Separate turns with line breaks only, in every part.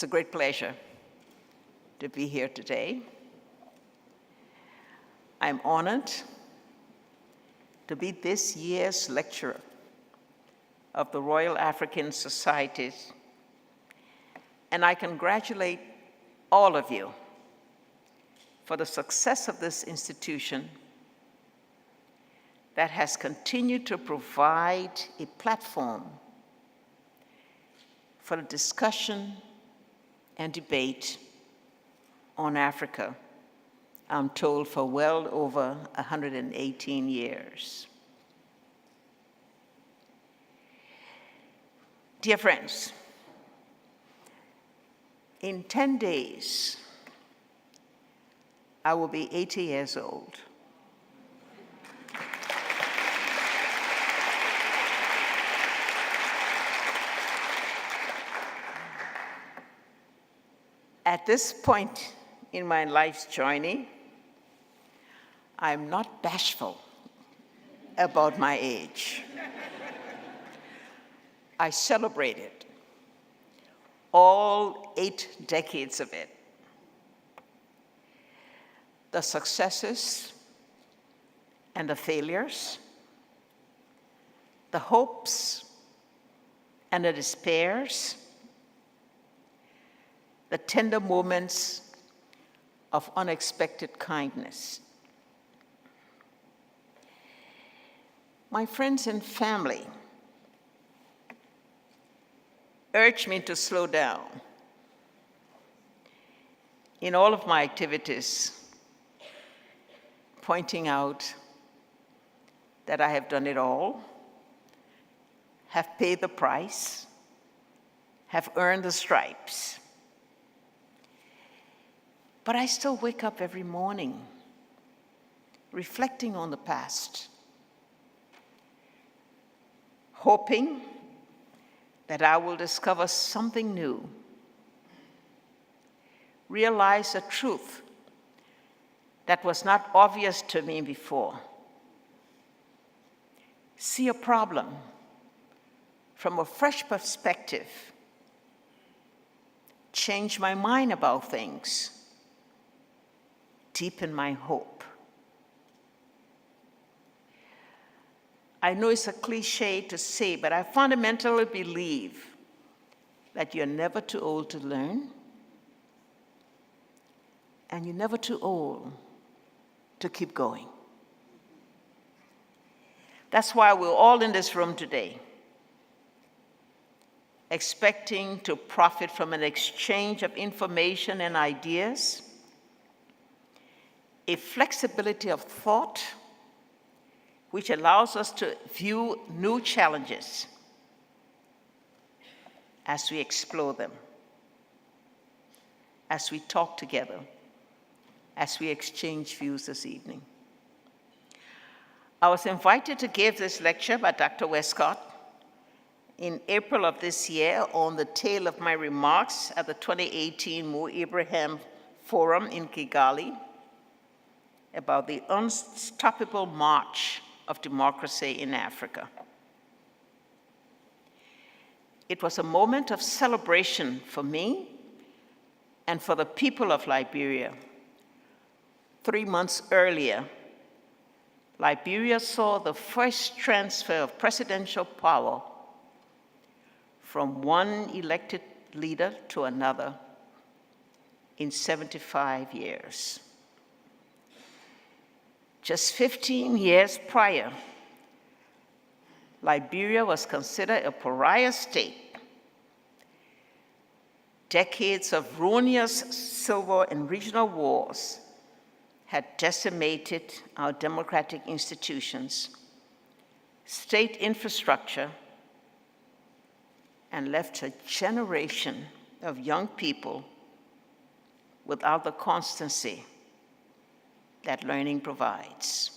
It's a great pleasure to be here today. I'm honored to be this year's lecturer of the Royal African Societies, and I congratulate all of you for the success of this institution that has continued to provide a platform for the discussion and debate on Africa, I'm told, for well over 118 years. Dear friends, in 10 days, I will be 80 years old. At this point in my life's journey, I'm not bashful about my age. I celebrate it, all 8 decades of it. The successes and the failures, the hopes and the despairs, the tender moments of unexpected kindness. My friends and family urge me to slow down in all of my activities, pointing out that I have done it all, have paid the price, have earned the stripes. But I still wake up every morning reflecting on the past, hoping that I will discover something new, realize a truth that was not obvious to me before, see a problem from a fresh perspective, change my mind about things, deepen my hope. I know it's a cliche to say, but I fundamentally believe that you're never too old to learn, and you're never too old to keep going. That's why we're all in this room today, expecting to profit from an exchange of information and ideas, a flexibility of thought which allows us to view new challenges as we explore them, as we talk together, as we exchange views this evening. I was invited to give this lecture by Dr. Westcott in April of this year on the tail of my remarks at the 2018 Mo Ibrahim Forum in Kigali about the unstoppable march of democracy in Africa. It was a moment of celebration for me and for the people of Liberia. 3 months earlier, Liberia saw the first transfer of presidential power from one elected leader to another in 75 years. Just 15 years prior, Liberia was considered a pariah state. Decades of ruinous civil and regional wars had decimated our democratic institutions, state infrastructure, and left a generation of young people without the constancy that learning provides.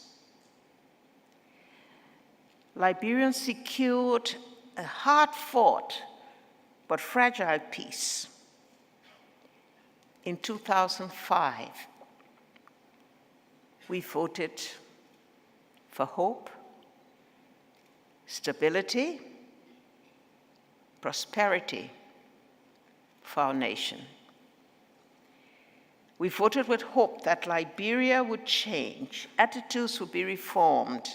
Liberians secured a hard-fought but fragile peace. In 2005, we voted for hope, stability, prosperity for our nation. We voted with hope that Liberia would change, attitudes would be reformed,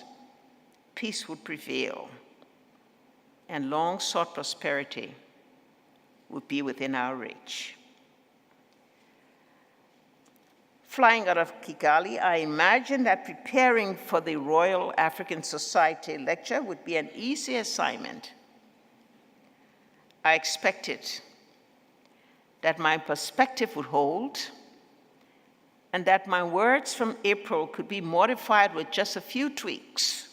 peace would prevail, and long-sought prosperity would be within our reach. Flying out of Kigali, I imagined that preparing for the Royal African Society lecture would be an easy assignment. I expected that my perspective would hold and that my words from April could be modified with just a few tweaks,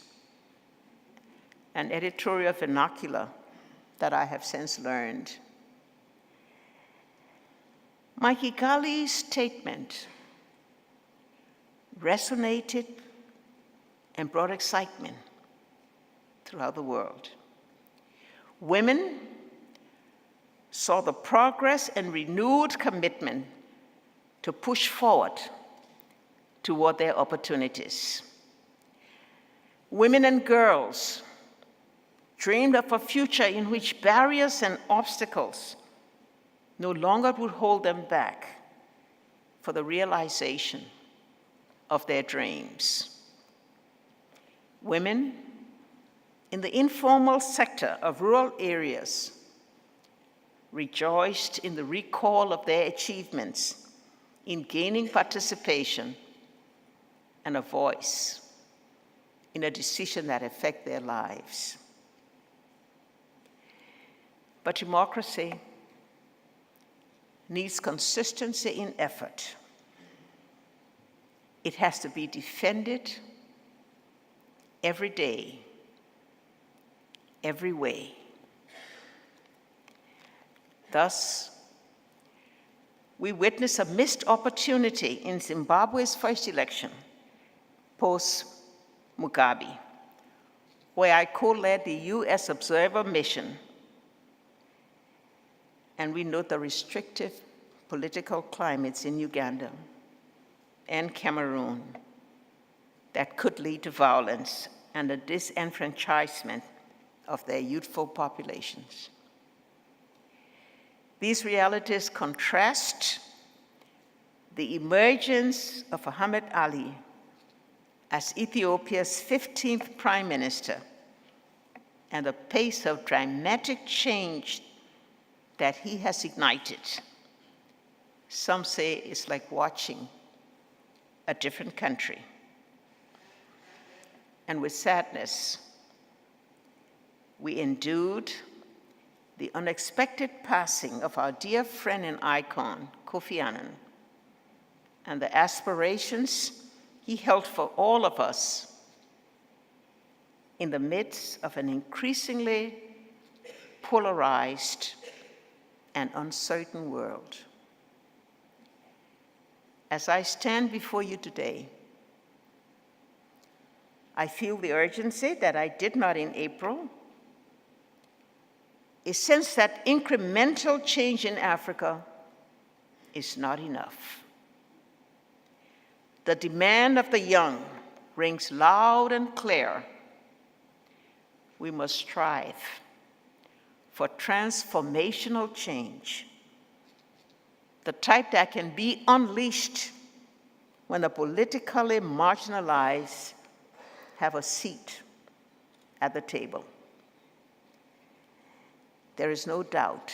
an editorial vernacular that I have since learned. My Kigali statement resonated and brought excitement throughout the world. Women saw the progress and renewed commitment to push forward toward their opportunities. Women and girls dreamed of a future in which barriers and obstacles no longer would hold them back for the realization of their dreams. Women in the informal sector of rural areas rejoiced in the recall of their achievements in gaining participation and a voice in a decision that affects their lives. But democracy needs consistency in effort. It has to be defended every day, every way. Thus, we witness a missed opportunity in Zimbabwe's first election, post-Mugabe, where I co-led the US Observer mission, and we note the restrictive political climates in Uganda and Cameroon that could lead to violence and the disenfranchisement of their youthful populations. These realities contrast the emergence of Muhammad Ali as Ethiopia's 15th prime minister and the pace of dramatic change that he has ignited. Some say it's like watching a different country. And with sadness, we endured the unexpected passing of our dear friend and icon, Kofi Annan, and the aspirations he held for all of us in the midst of an increasingly polarized and uncertain world. As I stand before you today, I feel the urgency that I did not in April, a sense that incremental change in Africa is not enough. The demand of the young rings loud and clear. We must strive for transformational change, the type that can be unleashed when the politically marginalized have a seat at the table. There is no doubt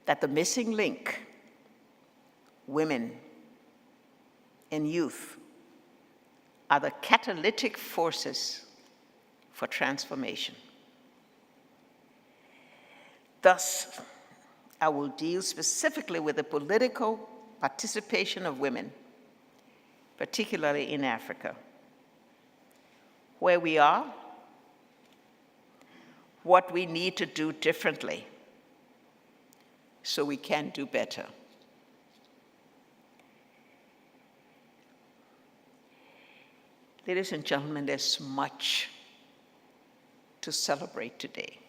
that the missing link, women and youth, are the catalytic forces for transformation. Thus, I will deal specifically with the political participation of women, particularly in Africa, where we are, what we need to do differently so we can do better. Ladies and gentlemen, there's much to celebrate today.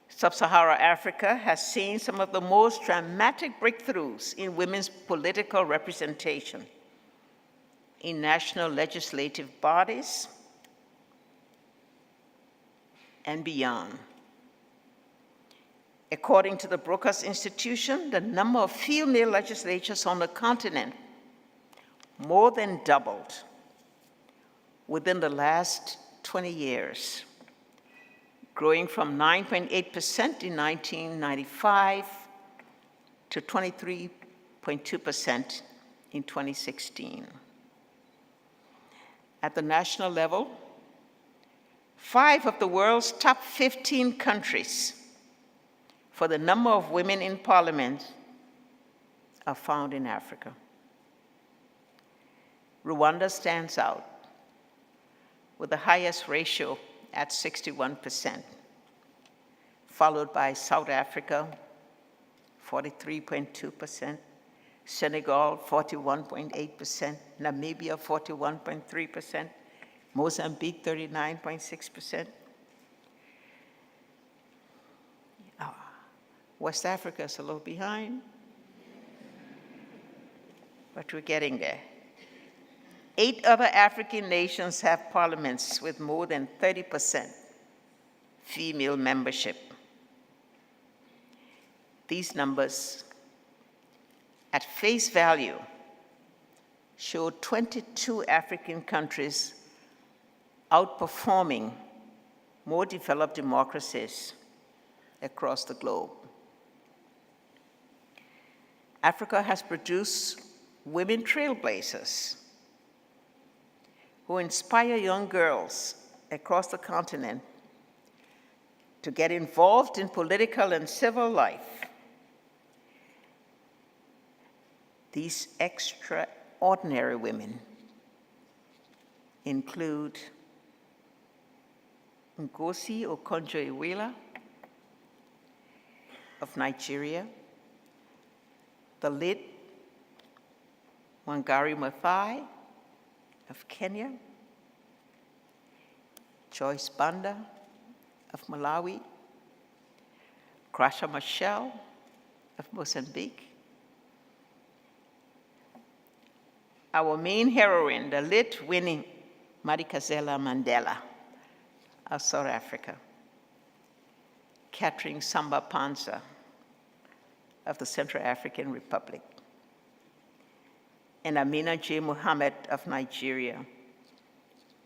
Sub-Saharan Africa has seen some of the most dramatic breakthroughs in women's political representation in national legislative bodies and beyond. According to the Brookers Institution, the number of female legislators on the continent more than doubled within the last 20 years, growing from 9.8% in 1995 to 23.2% in 2016. At the national level, 5 of the world's top 15 countries for the number of women in parliament are found in Africa. Rwanda stands out with the highest ratio at 61%, followed by South Africa, 43.2%, Senegal, 41.8%, Namibia, 41.3%, Mozambique, 39.6%. West Africa is a little behind, but we're getting there. 8 other African nations have parliaments with more than 30% female membership. These numbers, at face value, show 22 African countries outperforming more developed democracies across the globe. Africa has produced women trailblazers who inspire young girls across the continent to get involved in political and civil life. These extraordinary women include Ngozi Okonjo-Iweala of Nigeria, the late Wangari Maathai of Kenya, Joyce Banda of Malawi, Graça Machel of Mozambique. Our main heroine, the late Winnie Madikizela Mandela of South Africa, Catherine Samba Panza of the Central African Republic, and Amina J. Mohammed of Nigeria,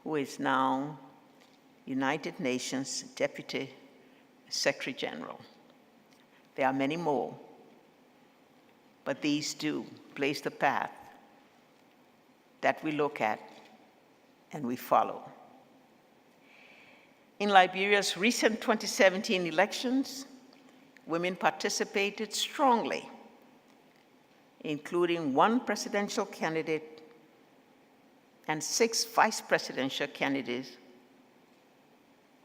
who is now United Nations Deputy Secretary General. There are many more, but these do blaze the path that we look at and we follow. In Liberia's recent 2017 elections, women participated strongly, including 1 presidential candidate and 6 vice presidential candidates,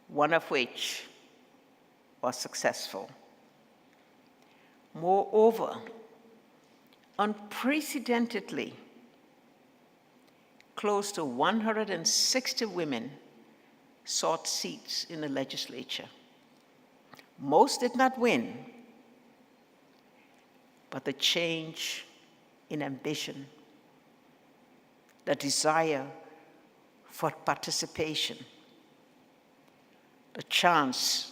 one of which was successful. Moreover, unprecedentedly, close to 160 women sought seats in the legislature. Most did not win, but the change in ambition, the desire for participation, the chance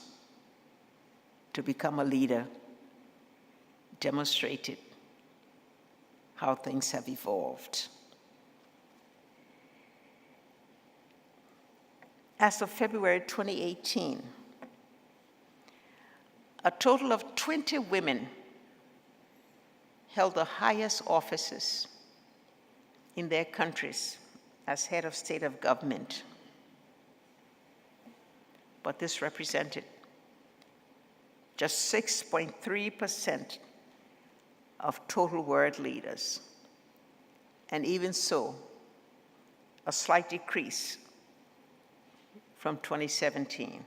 to become a leader demonstrated how things have evolved. As of February 2018, a total of 20 women held the highest offices in their countries as head of state of government. But this represented just 6.3% of total world leaders. And even so, a slight decrease from 2017.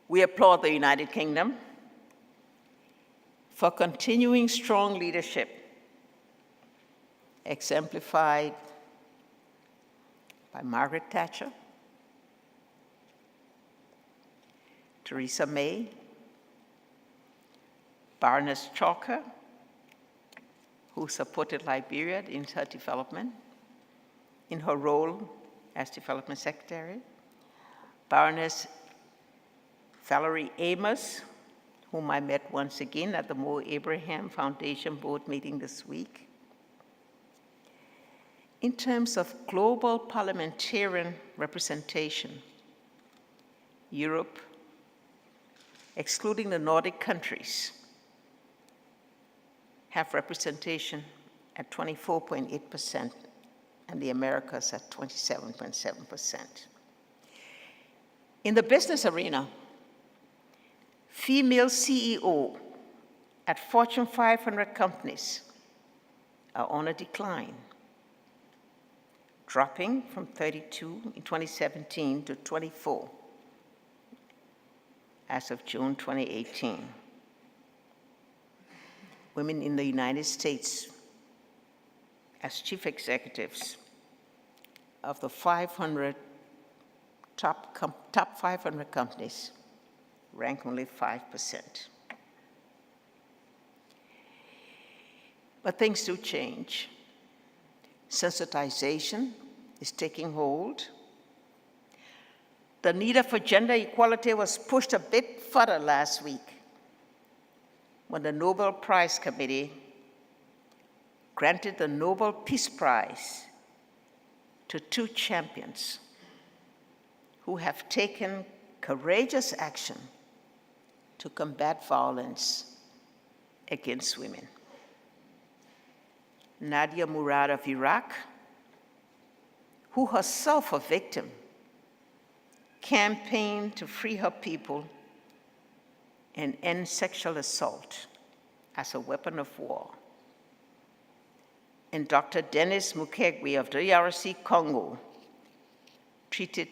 We applaud the United Kingdom for continuing strong leadership, exemplified by Margaret Thatcher, Theresa May, Baroness Chalker, who supported Liberia in her development in her role as Development Secretary, Baroness Valerie Amos, whom I met once again at the Mo Abraham Foundation board meeting this week. In terms of global parliamentarian representation, Europe, excluding the Nordic countries, have representation at 24.8%, and the Americas at 27.7%. In the business arena, female CEO at Fortune 500 companies are on a decline, dropping from 32 in 2017 to 24 as of June 2018. Women in the United States as chief executives of the 500 top 500 companies rank only 5%. But things do change. Sensitization is taking hold. The need for gender equality was pushed a bit further last week when the Nobel Prize Committee granted the Nobel Peace Prize to two champions who have taken courageous action to combat violence against women. Nadia Murad of Iraq, who herself a victim, campaigned to free her people and end sexual assault as a weapon of war. And Dr. Denis Mukwege of the DRC Congo treated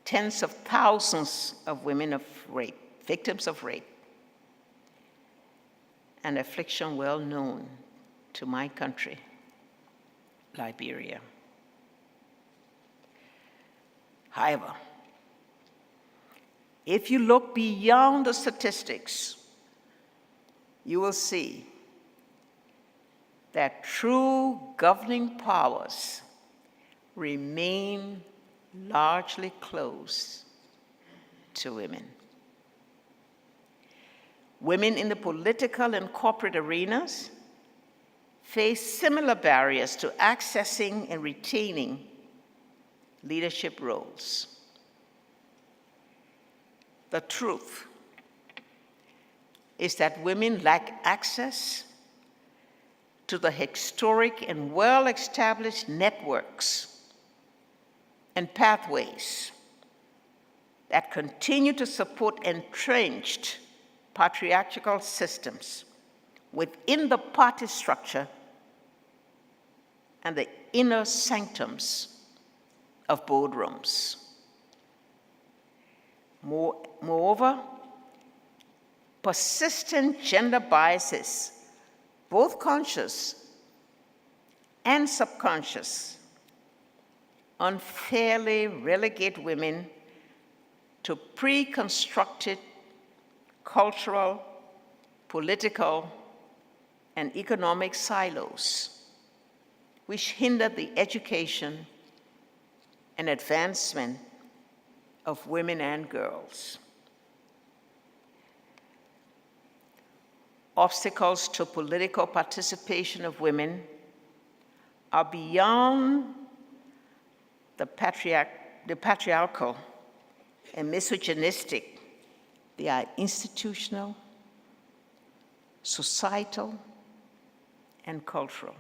tens of thousands of women of rape, victims of rape, an affliction well known to my country, Liberia. However, if you look beyond the statistics, you will see that true governing powers remain largely closed to women. Women in the political and corporate arenas face similar barriers to accessing and retaining leadership roles. The truth is that women lack access to the historic and well-established networks and pathways that continue to support entrenched patriarchal systems within the party structure and the inner sanctums of boardrooms. Moreover, persistent gender biases, both conscious and subconscious, unfairly relegate women to pre-constructed cultural, political, and economic silos, which hinder the education and advancement of women and girls. Obstacles to political participation of women are beyond the patriarchal and misogynistic. They are institutional, societal, and cultural.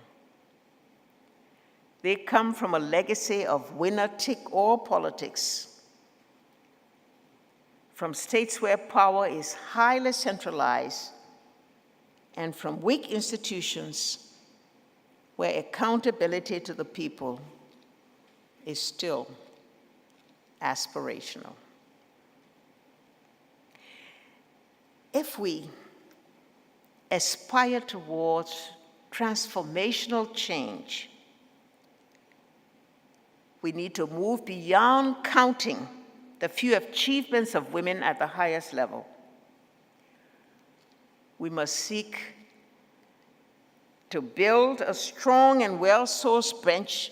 They come from a legacy of winner-take-all politics, from states where power is highly centralized, and from weak institutions where accountability to the people is still aspirational. If we aspire towards transformational change, we need to move beyond counting the few achievements of women at the highest level. We must seek to build a strong and well-sourced bench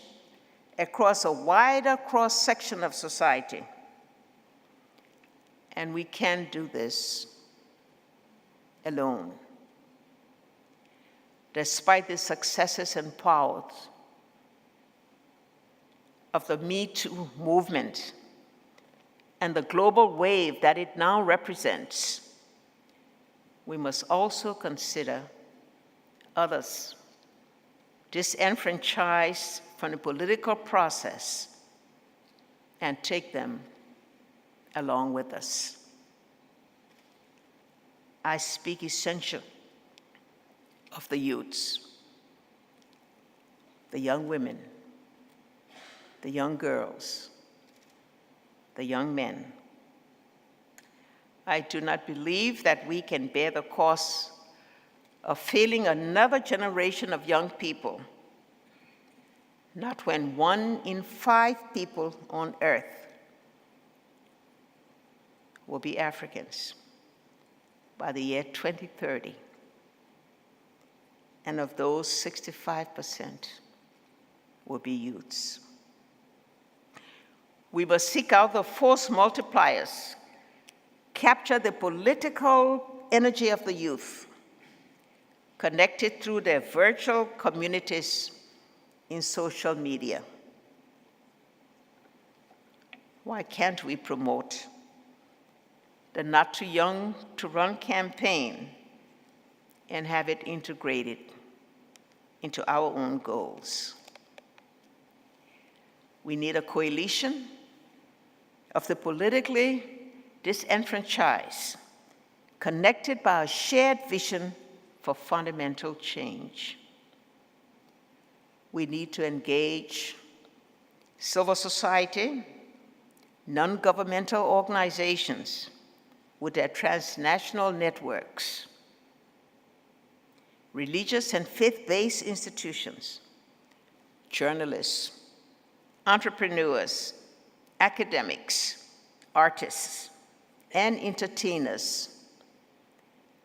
across a wider cross-section of society And we can't do this alone. Despite the successes and powers of the Me Too movement and the global wave that it now represents, we must also consider others disenfranchised from the political process and take them along with us. I speak essentially of the youths, the young women, the young girls, the young men. I do not believe that we can bear the cost of failing another generation of young people, not when 1 in 5 people on earth will be Africans by the year 2030. And of those, 65% will be youths. We must seek out the force multipliers, capture the political energy of the youth, connected through their virtual communities in social media. Why can't we promote the Not Too Young to Run campaign and have it integrated into our own goals? We need a coalition of the politically disenfranchised, connected by a shared vision for fundamental change. We need to engage civil society, non-governmental organizations with their transnational networks, religious and faith-based institutions, journalists, entrepreneurs, academics, artists, and entertainers,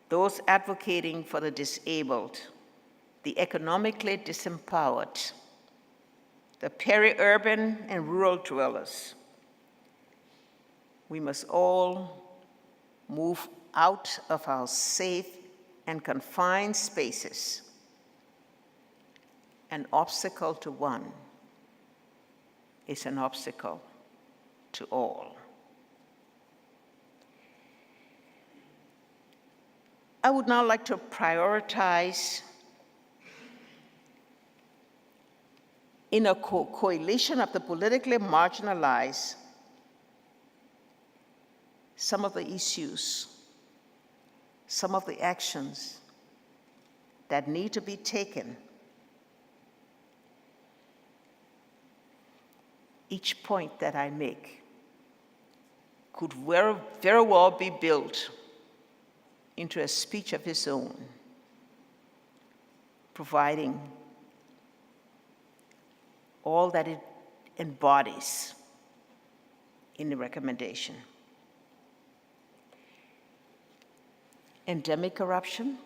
those advocating for the disabled, the economically disempowered, the peri-urban and rural dwellers. We must all move out of our safe and confined spaces. An obstacle to one is an obstacle to all. I would now like to prioritize in a coalition of the politically marginalized some of the issues, some of the actions that need to be taken. Each point that I make could very well be built into a speech of its own, providing all that it embodies in the recommendation. Endemic corruption,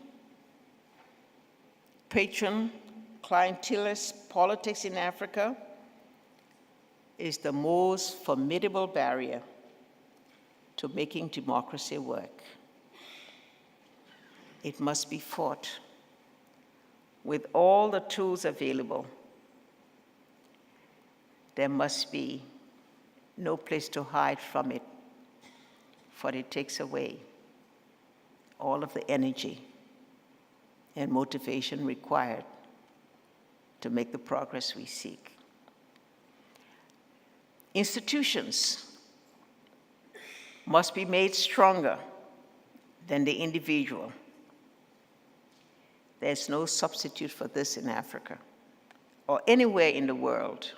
patron clientelist politics in Africa is the most formidable barrier to making democracy work. It must be fought with all the tools available. There must be no place to hide from it, for it takes away all of the energy and motivation required to make the progress we seek. Institutions must be made stronger than the individual. There's no substitute for this in Africa or anywhere in the world.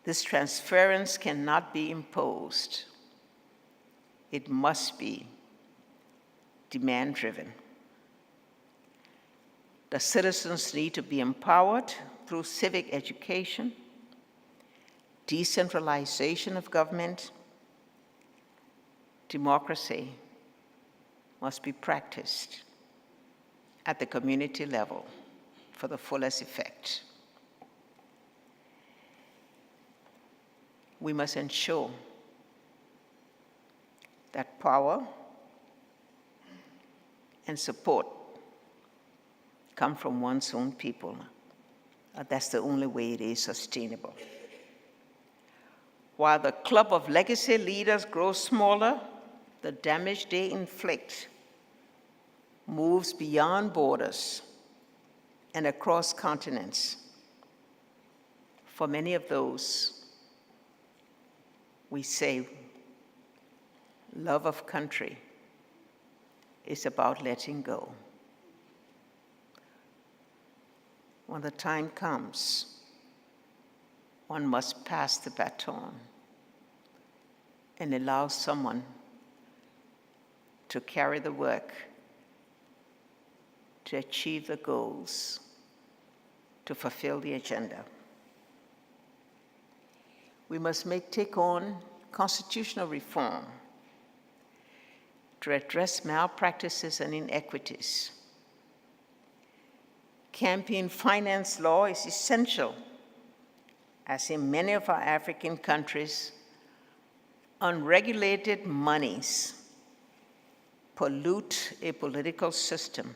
This transference cannot be imposed. It must be demand-driven. The citizens need to be empowered through civic education, decentralization of government. Democracy must be practiced at the community level for the fullest effect. We must ensure that power and support come from one's own people. That's the only way it is sustainable. While the club of legacy leaders grows smaller, the damage they inflict moves beyond borders and across continents. For many of those, we say love of country is about letting go. When the time comes, one must pass the baton and allow someone to carry the work, to achieve the goals, to fulfill the agenda. We must take on constitutional reform to address malpractices and inequities. Campaign finance law is essential, as in many of our African countries, unregulated monies pollute a political system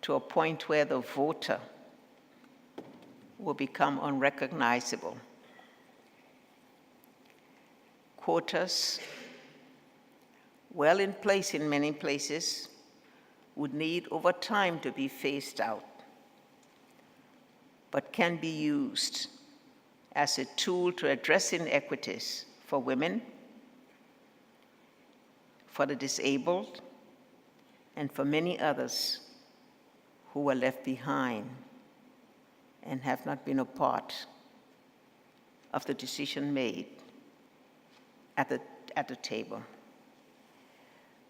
to a point where the voter will become unrecognizable. Quotas, well in place in many places, would need over time to be phased out, but can be used as a tool to address inequities for women, for the disabled, and for many others who were left behind and have not been a part of the decision made at the table.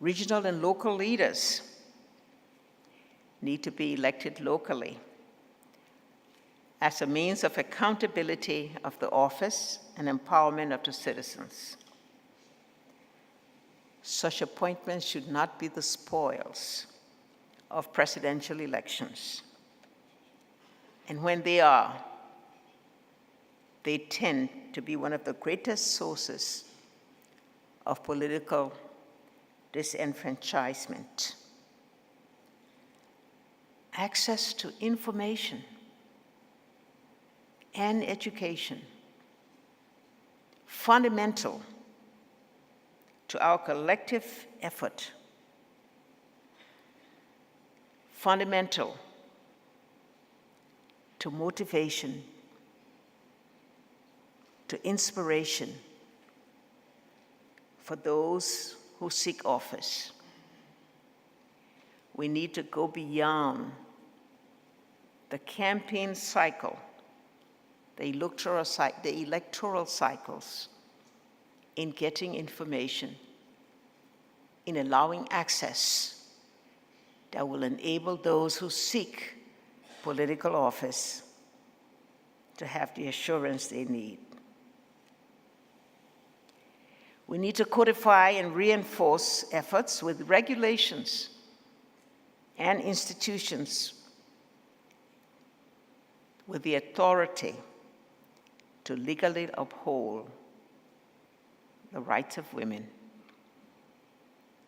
Regional and local leaders need to be elected locally as a means of accountability of the office and empowerment of the citizens. Such appointments should not be the spoils of presidential elections. And when they are, they tend to be one of the greatest sources of political disenfranchisement. Access to information and education, fundamental to our collective effort, fundamental to motivation, to inspiration for those who seek office. We need to go beyond the campaign cycle, the electoral cycles, in getting information, in allowing access that will enable those who seek political office to have the assurance they need. We need to codify and reinforce efforts with regulations and institutions with the authority to legally uphold the rights of women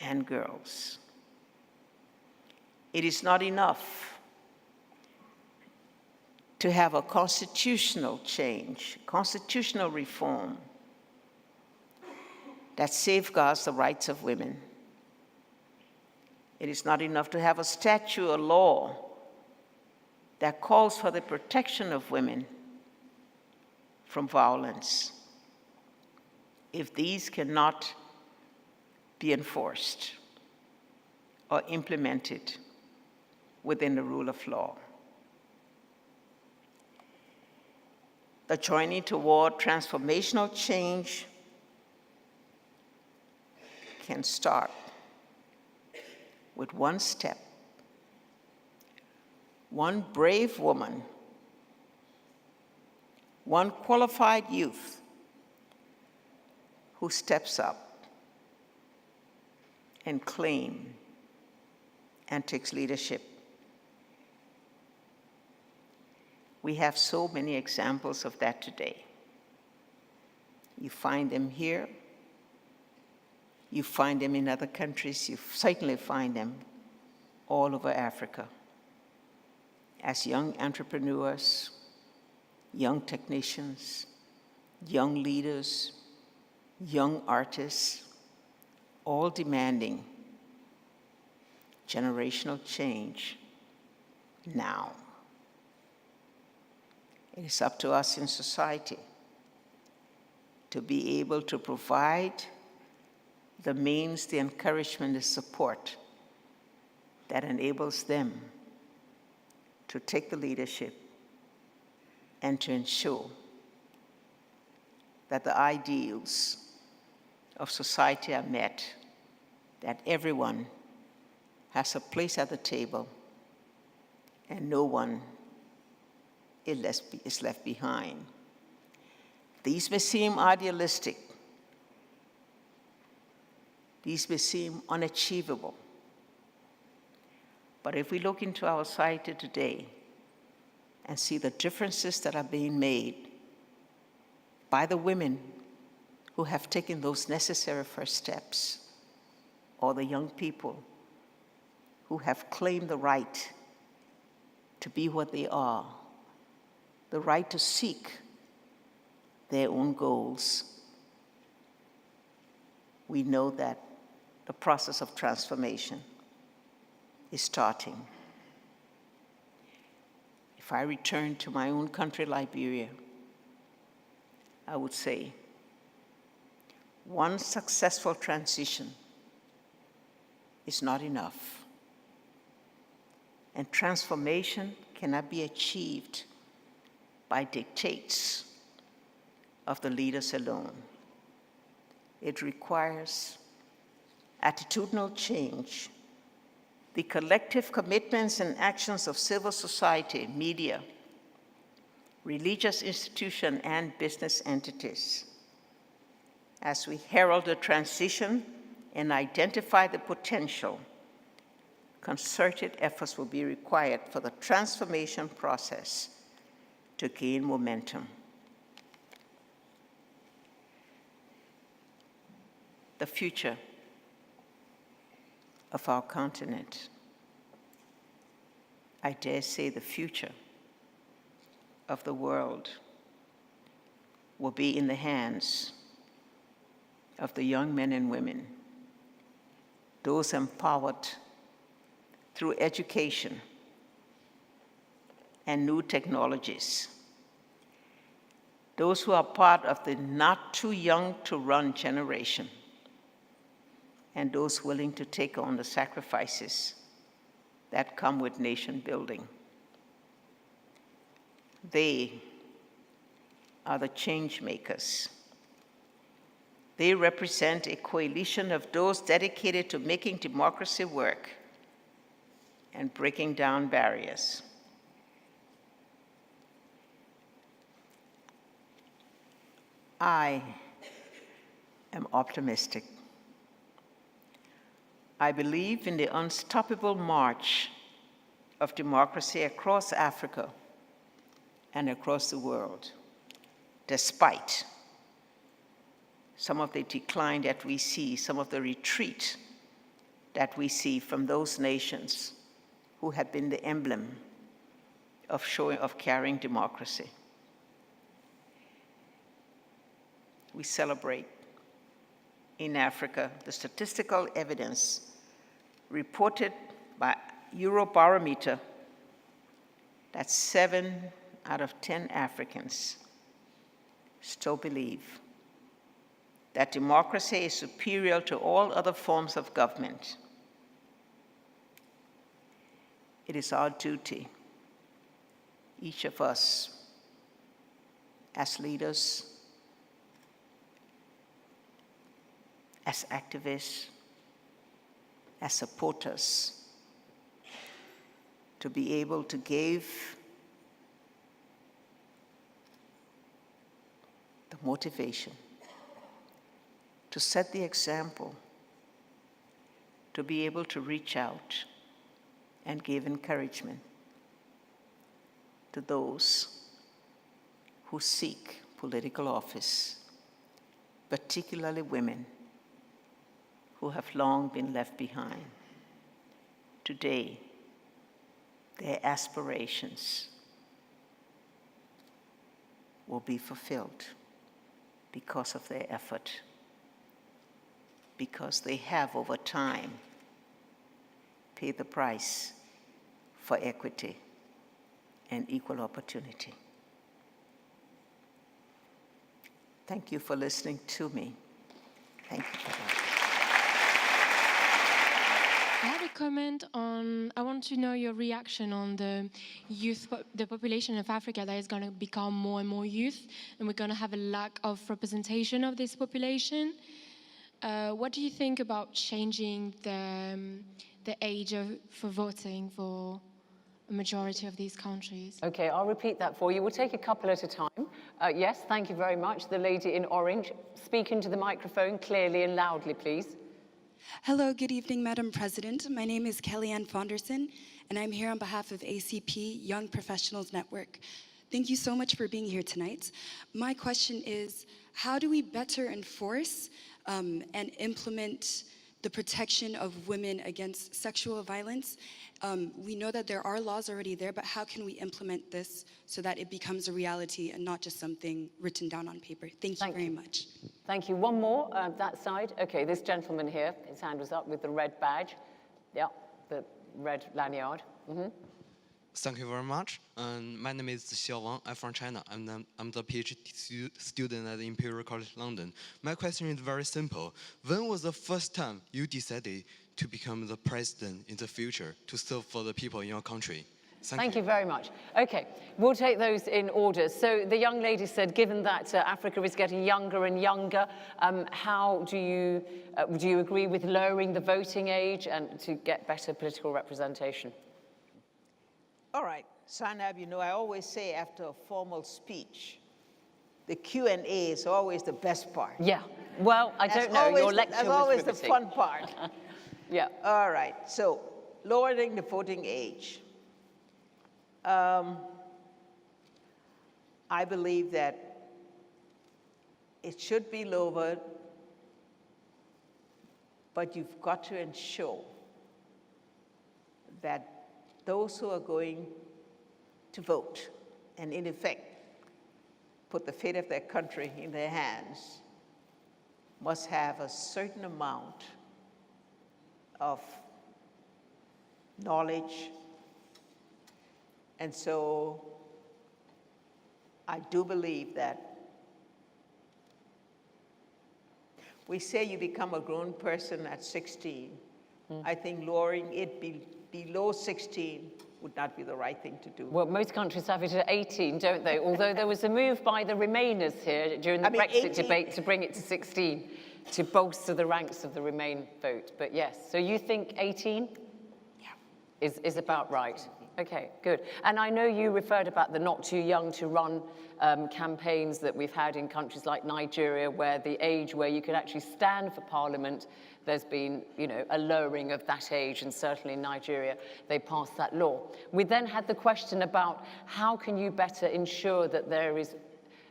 and girls. It is not enough to have a constitutional change, constitutional reform that safeguards the rights of women. It is not enough to have a statute or law that calls for the protection of women from violence. If these cannot be enforced or implemented within the rule of law, the journey toward transformational change can start with one step, one brave woman, one qualified youth who steps up and claims and takes leadership. We have so many examples of that today. You find them here You find them in other countries. You certainly find them all over Africa. As young entrepreneurs, young technicians, young leaders, young artists, all demanding generational change now. It is up to us in society to be able to provide the means, the encouragement, the support that enables them to take the leadership and to ensure that the ideals of society are met, that everyone has a place at the table and no one is left behind. These may seem idealistic. These may seem unachievable. But if we look into our society today and see the differences that are being made by the women who have taken those necessary first steps, or the young people who have claimed the right to be what they are, the right to seek their own goals, we know that the process of transformation is starting. If I return to my own country, Liberia, I would say one successful transition is not enough. And transformation cannot be achieved by dictates of the leaders alone. It requires attitudinal change, the collective commitments and actions of civil society, media, religious institutions, and business entities. As we herald the transition and identify the potential, concerted efforts will be required for the transformation process to gain momentum. The future of our continent, I dare say the future of the world, will be in the hands of the young men and women, those empowered through education and new technologies, those who are part of the not too young to run generation, and those willing to take on the sacrifices that come with nation building. They are the change makers. They represent a coalition of those dedicated to making democracy work and breaking down barriers. I am optimistic. I believe in the unstoppable march of democracy across Africa and across the world, despite some of the decline that we see, some of the retreat that we see from those nations who have been the emblem of carrying democracy. We celebrate in Africa the statistical evidence reported by Eurobarometer that 7 out of 10 Africans still believe that democracy is superior to all other forms of government. It is our duty, each of us, as leaders, as activists, as supporters, to be able to give the motivation, to set the example, to be able to reach out and give encouragement to those who seek political office, particularly women, who have long been left behind. Today, their aspirations will be fulfilled because of their effort, because they have over time paid the price for equity and equal opportunity. Thank you for listening to me. Thank you for that.
I had a comment on, I want to know your reaction on the the population of Africa that is going to become more and more youth, and we're going to have a lack of representation of this population. What do you think about changing the age for voting for a majority of these countries?
Okay, I'll repeat that for you. We'll take a couple at a time. Yes, thank you very much. The lady in orange. Speak into the microphone clearly and loudly, please.
Hello, good evening, Madam President. My name is Kellyanne Fonderson, and I'm here on behalf of ACP Young Professionals Network. Thank you so much for being here tonight. My question is, how do we better enforce and implement the protection of women against sexual violence? We know that there are laws already there, but how can we implement this so that it becomes a reality and not just something written down on paper? Thank you very much.
Thank you. One more, that side. Okay, this gentleman here, his hand was up with the red badge. Yeah, the red lanyard. Mm-hmm.
Thank you very much. My name is Xiao Wang. I'm from China. I'm the PhD student at the Imperial College London. My question is very simple. When was the first time you decided to become the president in the future to serve for the people in your country?
Thank you very much. Okay, we'll take those in order. So the young lady said, given that Africa is getting younger and younger, how do you agree with lowering the voting age and to get better political representation?
All right, Sanab, you know, I always say after a formal speech, the Q&A is always the best part.
Yeah, well, I don't know, your lecture was
That's always
riveting.
the fun part.
Yeah.
All right, so lowering the voting age. I believe that it should be lowered, but you've got to ensure that those who are going to vote and in effect put the fate of their country in their hands must have a certain amount of knowledge. And so I do believe that we say you become a grown person at 16. I think lowering it below 16 would not be the right thing to do.
Well, most countries have it at 18, don't they? Although there was a move by the Remainers here during the Brexit debate to bring it to 16 to bolster the ranks of the Remain vote. But yes, so you think 18 is about right? Okay, good. And I know you referred about the not too young to run campaigns that we've had in countries like Nigeria, where the age where you could actually stand for parliament, there's been, you know, a lowering of that age, and certainly in Nigeria, they passed that law. We then had the question about how can you better ensure that there is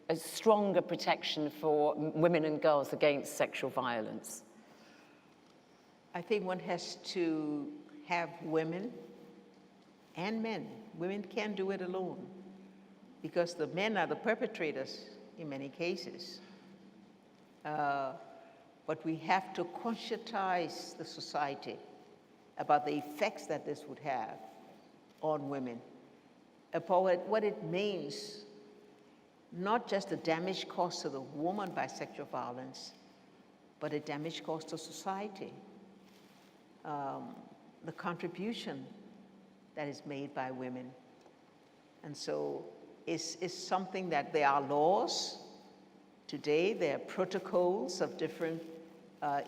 a stronger protection for women and girls against sexual violence?
I think one has to have women and men. Women can't do it alone because the men are the perpetrators in many cases. But we have to conscientize the society about the effects that this would have on women, about what it means, not just the damage caused to the woman by sexual violence, but the damage caused to society, the contribution that is made by women. And so it's something that there are laws. Today, there are protocols of different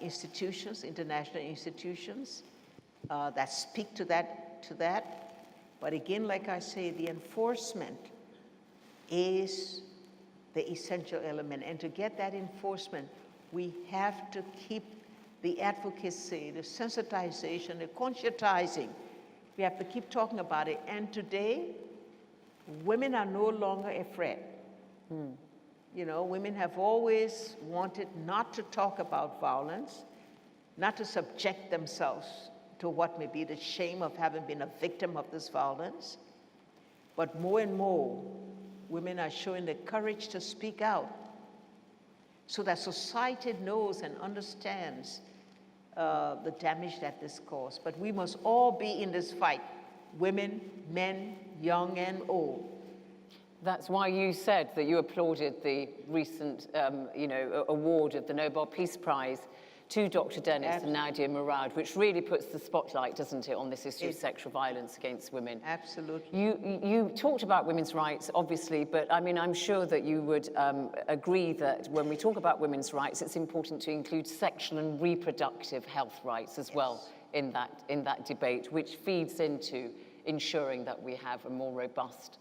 institutions, international institutions, that speak to that. But again, like I say, the enforcement is the essential element. And to get that enforcement, we have to keep the advocacy, the sensitization, the conscientizing. We have to keep talking about it. And today, women are no longer a threat. You know, women have always wanted not to talk about violence. not to subject themselves to what may be the shame of having been a victim of this violence, but more and more, women are showing the courage to speak out so that society knows and understands the damage that this caused. But we must all be in this fight, women, men, young and old.
That's why you said that you applauded the recent, award of the Nobel Peace Prize to Dr. Dennis and Nadia Murad, which really puts the spotlight, doesn't it, on this issue of sexual violence against women.
Absolutely.
You talked about women's rights, obviously, but I mean, I'm sure that you would agree that when we talk about women's rights, it's important to include sexual and reproductive health rights as well in that debate, which feeds into ensuring that we have a more robust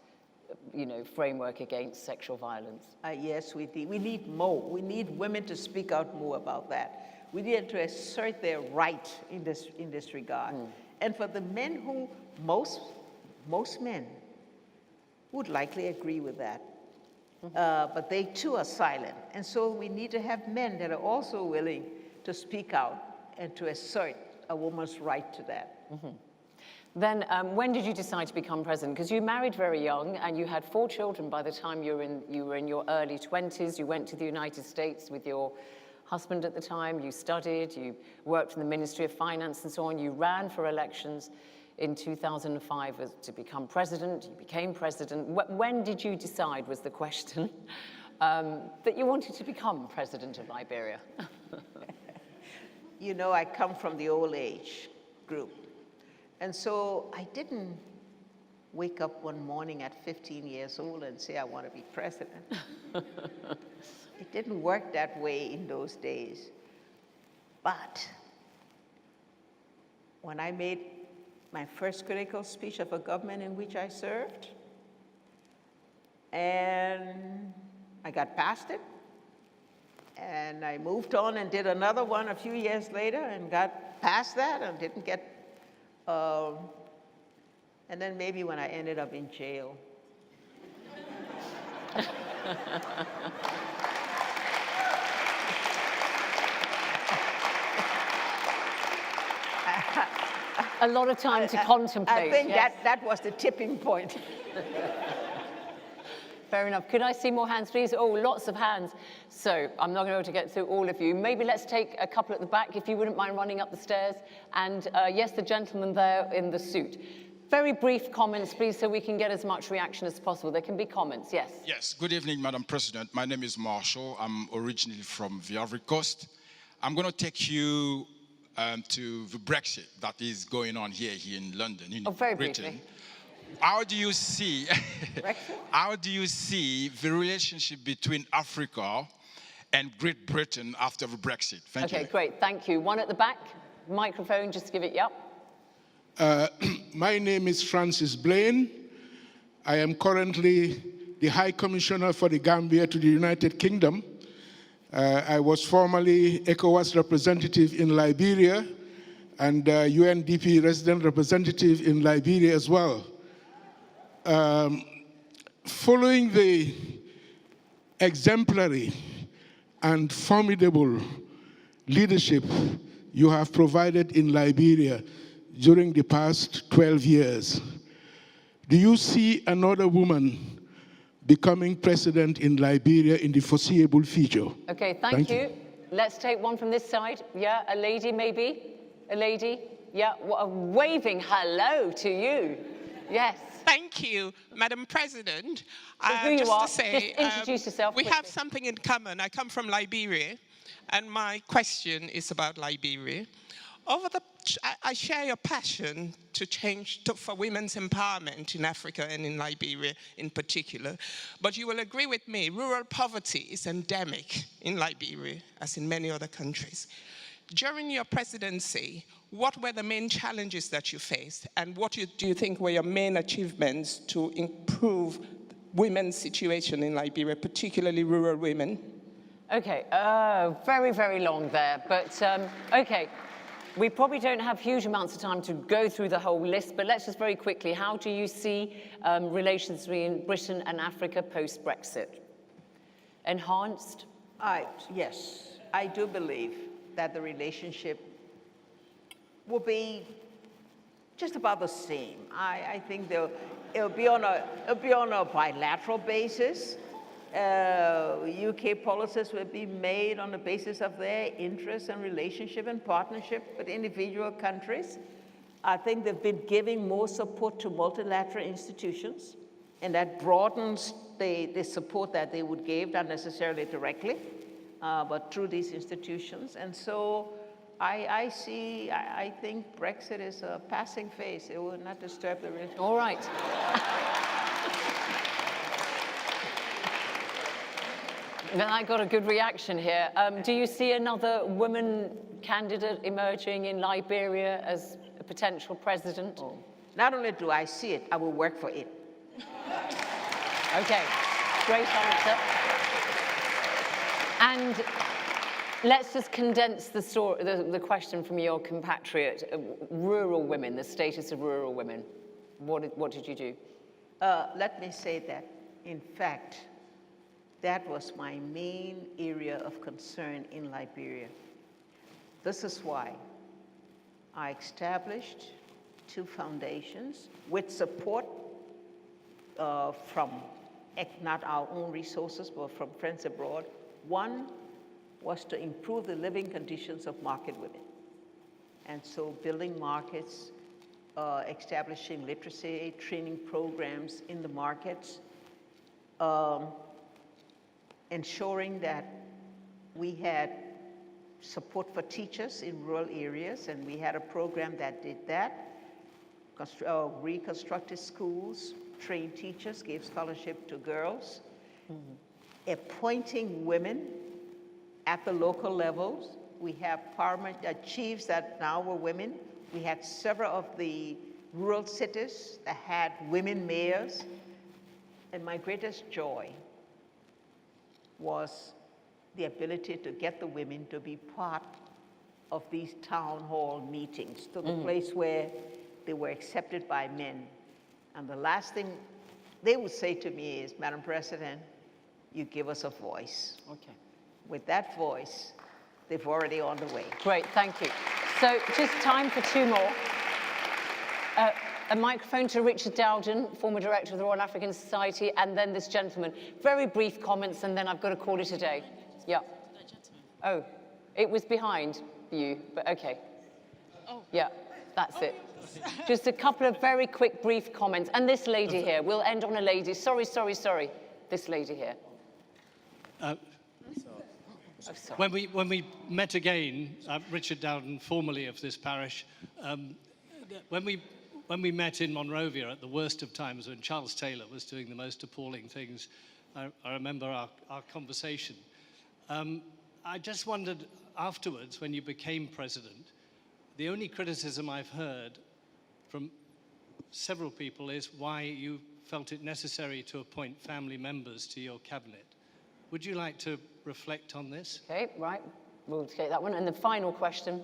framework against sexual violence.
Yes, we do. We need more. We need women to speak out more about that. We need to assert their right in this regard. And for the men who, most men would likely agree with that, but they too are silent. And so we need to have men that are also willing to speak out and to assert a woman's right to that.
Then when did you decide to become president? Because you married very young and you had 4 children by the time you were in your early 20s. You went to the United States with your husband at the time. You studied, you worked in the Ministry of Finance and so on. You ran for elections in 2005 to become president. You became president. When did you decide, was the question, that you wanted to become president of Liberia?
I come from the old age group. And so I didn't wake up one morning at 15 years old and say, I want to be president. It didn't work that way in those days. But when I made my first critical speech of a government in which I served, and I got past it, and I moved on and did another one a few years later and got past that and didn't get and then maybe when I ended up in jail.
A lot of time to contemplate.
I think that was the tipping point.
Fair enough. Could I see more hands, please? Oh, lots of hands. So I'm not going to be able to get through all of you. Maybe let's take a couple at the back, if you wouldn't mind running up the stairs. And yes, the gentleman there in the suit. Very brief comments, please, so we can get as much reaction as possible. There can be comments, yes.
Yes, good evening, Madam President. My name is Marshall. I'm originally from the Ivory Coast. I'm going to take you to the Brexit that is going on here in London, in
very
Britain.
briefly.
How do you see the relationship between Africa and Great Britain after the Brexit? Thank you.
Okay, great. Thank you. One at the back. Microphone, just give it, yep.
My name is Francis Blaine. I am currently the High Commissioner for the Gambia to the United Kingdom. I was formerly ECOWAS representative in Liberia and UNDP resident representative in Liberia as well. Following the exemplary and formidable leadership you have provided in Liberia during the past 12 years, do you see another woman becoming president in Liberia in the foreseeable future?
Okay, thank you. Let's take one from this side. Yeah, a lady maybe? A lady? Yeah, waving hello to you. Yes.
Thank you, Madam President.
So who you are,
to say,
just introduce yourself
We
quickly.
have something in common. I come from Liberia, and my question is about Liberia. I share your passion to change for women's empowerment in Africa and in Liberia in particular. But you will agree with me, rural poverty is endemic in Liberia, as in many other countries. During your presidency, what were the main challenges that you faced, and what do you think were your main achievements to improve women's situation in Liberia, particularly rural women?
Okay, very, very long there, but okay. We probably don't have huge amounts of time to go through the whole list, but let's just very quickly, how do you see relations between Britain and Africa post-Brexit? Enhanced?
Yes, I do believe that the relationship will be just about the same. I think it'll be on a bilateral basis. UK policies will be made on the basis of their interests and relationship and partnership with individual countries. I think they've been giving more support to multilateral institutions, and that broadens the support that they would give, not necessarily directly, but through these institutions. And so I think Brexit is a passing phase. It will not disturb the relationship.
All right. Then I got a good reaction here. Do you see another woman candidate emerging in Liberia as a potential president?
Oh. Not only do I see it, I will work for it.
Okay, great answer. And let's just condense the question from your compatriot. Rural women, the status of rural women. What did you do?
Let me say that, in fact, that was my main area of concern in Liberia. This is why I established 2 foundations with support from not our own resources, but from friends abroad. One was to improve the living conditions of market women. And so building markets, establishing literacy, training programs in the markets, ensuring that we had support for teachers in rural areas, and we had a program that did that. Reconstructed schools, trained teachers, gave scholarship to girls, appointing women at the local levels. We have chiefs that now were women. We had several of the rural cities that had women mayors. And my greatest joy was the ability to get the women to be part of these town hall meetings, to the place where they were accepted by men. And the last thing they would say to me is, Madam President, you give us a voice.
Okay.
With that voice, they've already on the way.
Great, thank you. So just time for 2 more. A microphone to Richard Dowden, former director of the Royal African Society, and then this gentleman. Very brief comments, and then I've got to call it a day. Yeah. Oh, it was behind you, but okay. Oh. Yeah, that's it. Just a couple of very quick, brief comments. And this lady here, we'll end on a lady. Sorry. This lady here.
When we met again, Richard Dowden, formerly of this parish, when we met in Monrovia at the worst of times when Charles Taylor was doing the most appalling things, I remember our conversation. I just wondered afterwards, when you became president, the only criticism I've heard from several people is why you felt it necessary to appoint family members to your cabinet. Would you like to reflect on this?
Okay, right. We'll take that one. And the final question.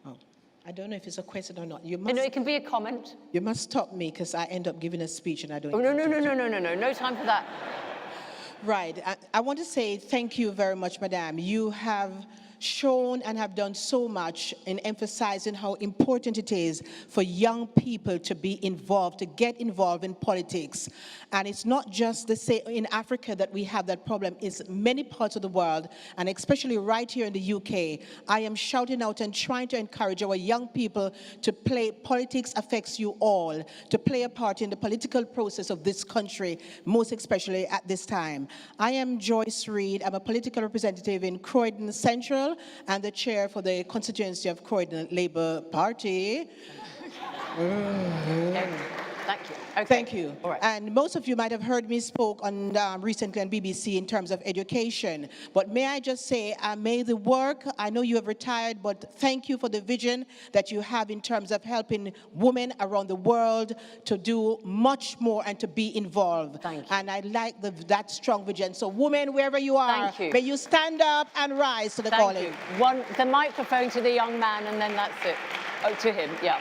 Oh, I don't know if it's a question or not. You must,
no, it can be a comment.
You must stop me because I end up giving a speech and I don't.
Oh, no, no time for that.
Right. I want to say thank you very much, Madam. You have shown and have done so much in emphasizing how important it is for young people to be involved, to get involved in politics. And it's not just in Africa that we have that problem, it's many parts of the world, and especially right here in the UK. I am shouting out and trying to encourage our young people to play Politics Affects You All, to play a part in the political process of this country, most especially at this time. I am Joyce Reid. I'm a political representative in Croydon Central and the chair for the constituency of Croydon Labour Party.
Thank you. Okay.
Thank you.
All right.
And most of you might have heard me spoke on recently on BBC in terms of education. But may I just say, may the work, I know you have retired, but thank you for the vision that you have in terms of helping women around the world to do much more and to be involved.
Thank you.
And I like that strong vision. So women, wherever you are, may you stand up and rise to the calling.
Thank you. The microphone to the young man, and then that's it. Oh, to him, yeah.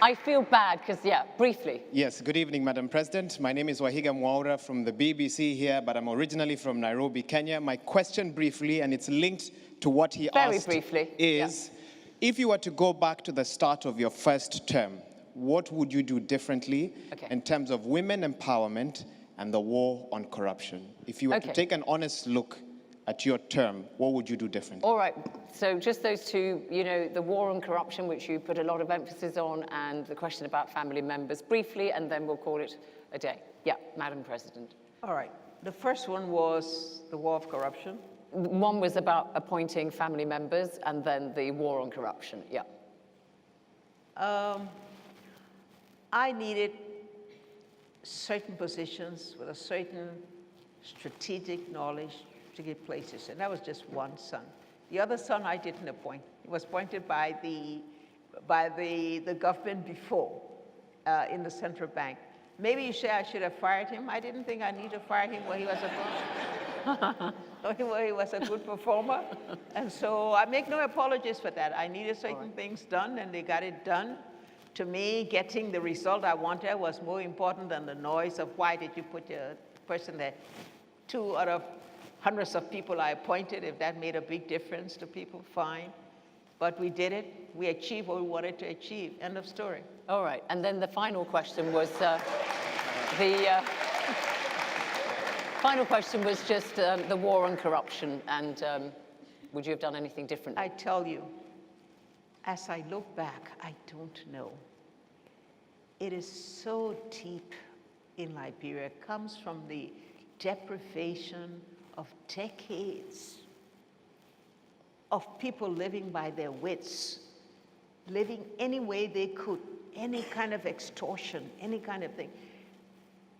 I feel bad because, yeah, briefly.
Yes, good evening, Madam President. My name is Wahiga Mwaura from the BBC here, but I'm originally from Nairobi, Kenya. My question briefly, and it's linked to what he asked,
briefly,
is If you were to go back to the start of your first term, what would you do differently in terms of women empowerment and the war on corruption? If you were to take an honest look at your term, what would you do differently?
All right, so just those two, you know, the war on corruption, which you put a lot of emphasis on, and the question about family members briefly, and then we'll call it a day. Yeah, Madam President.
All right. The first one was the war of corruption.
One was about appointing family members, and then the war on corruption. Yeah.
I needed certain positions with a certain strategic knowledge to get places, and that was just one son. The other son I didn't appoint. He was appointed by the government before in the central bank. Maybe you say I should have fired him. I didn't think I needed to fire him when he was a good performer. And so I make no apologies for that. I needed certain things done, and they got it done. To me, getting the result I wanted was more important than the noise of why did you put your person there. 2 out of hundreds of people I appointed. If that made a big difference to people, fine. But we did it. We achieved what we wanted to achieve. End of story.
All right, and then the final question was final question was just the war on corruption, and would you have done anything differently?
I tell you, as I look back, I don't know. It is so deep in Liberia. It comes from the deprivation of decades of people living by their wits, living any way they could, any kind of extortion, any kind of thing.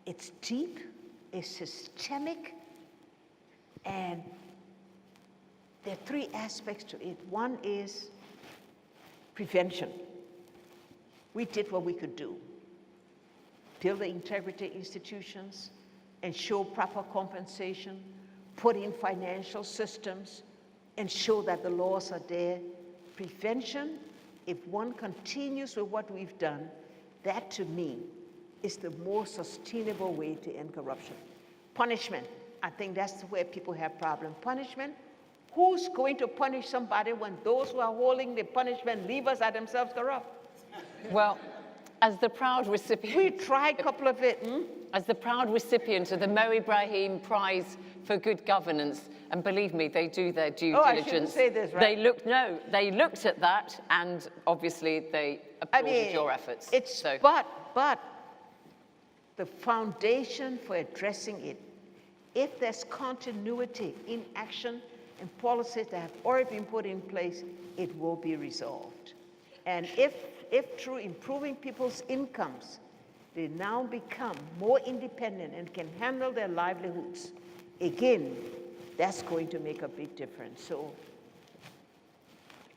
It's deep, it's systemic, and there are 3 aspects to it. One is prevention. We did what we could do. Build the integrity institutions, ensure proper compensation, put in financial systems, ensure that the laws are there. Prevention, if one continues with what we've done, that to me is the more sustainable way to end corruption. Punishment, I think that's where people have problems. Punishment, who's going to punish somebody when those who are holding the punishment levers are themselves corrupt?
Well, as the proud recipient...
We tried a couple of it.
As the proud recipient of the Mo Ibrahim Prize for Good Governance, and believe me, they do their due diligence.
I shouldn't say this, right?
They looked at that, and obviously they applauded your efforts.
But the foundation for addressing it, if there's continuity in action and policies that have already been put in place, it will be resolved. And if through improving people's incomes, they now become more independent and can handle their livelihoods, again, that's going to make a big difference. So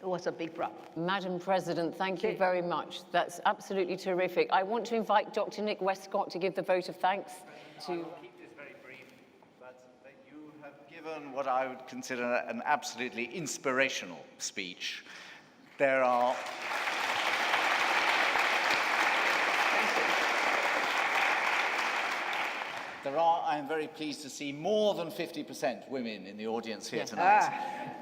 it was a big problem.
Madam President, thank you very much. That's absolutely terrific. I want to invite Dr. Nick Westcott to give the vote of thanks to...
I'll keep this very brief, but you have given what I would consider an absolutely inspirational speech. There are... I am very pleased to see more than 50% women in the audience here tonight.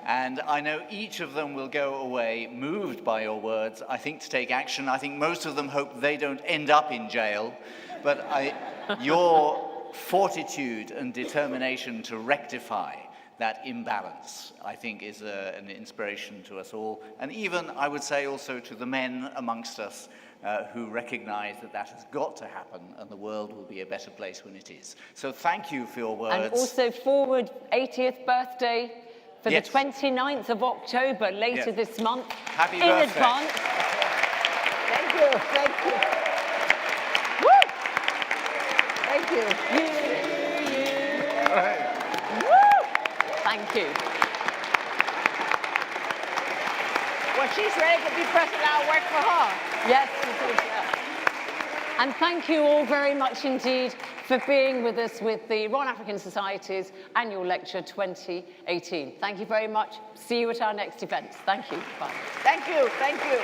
And I know each of them will go away moved by your words, I think, to take action. I think most of them hope they don't end up in jail. But your fortitude and determination to rectify that imbalance, I think, is an inspiration to us all. And even, I would say, also to the men amongst us who recognize that that has got to happen and the world will be a better place when it is. So thank you for your words.
And also forward 80th birthday for the 29th of October later this month.
Happy birthday.
In advance.
Thank you, thank you. Woo! Thank you.
Woo! Thank you.
When she's ready to be president, I'll work for her.
Yes, and thank you all very much indeed for being with us with the Royal African Society's annual lecture 2018. Thank you very much. See you at our next event. Thank you. Bye.
Thank you. Thank you.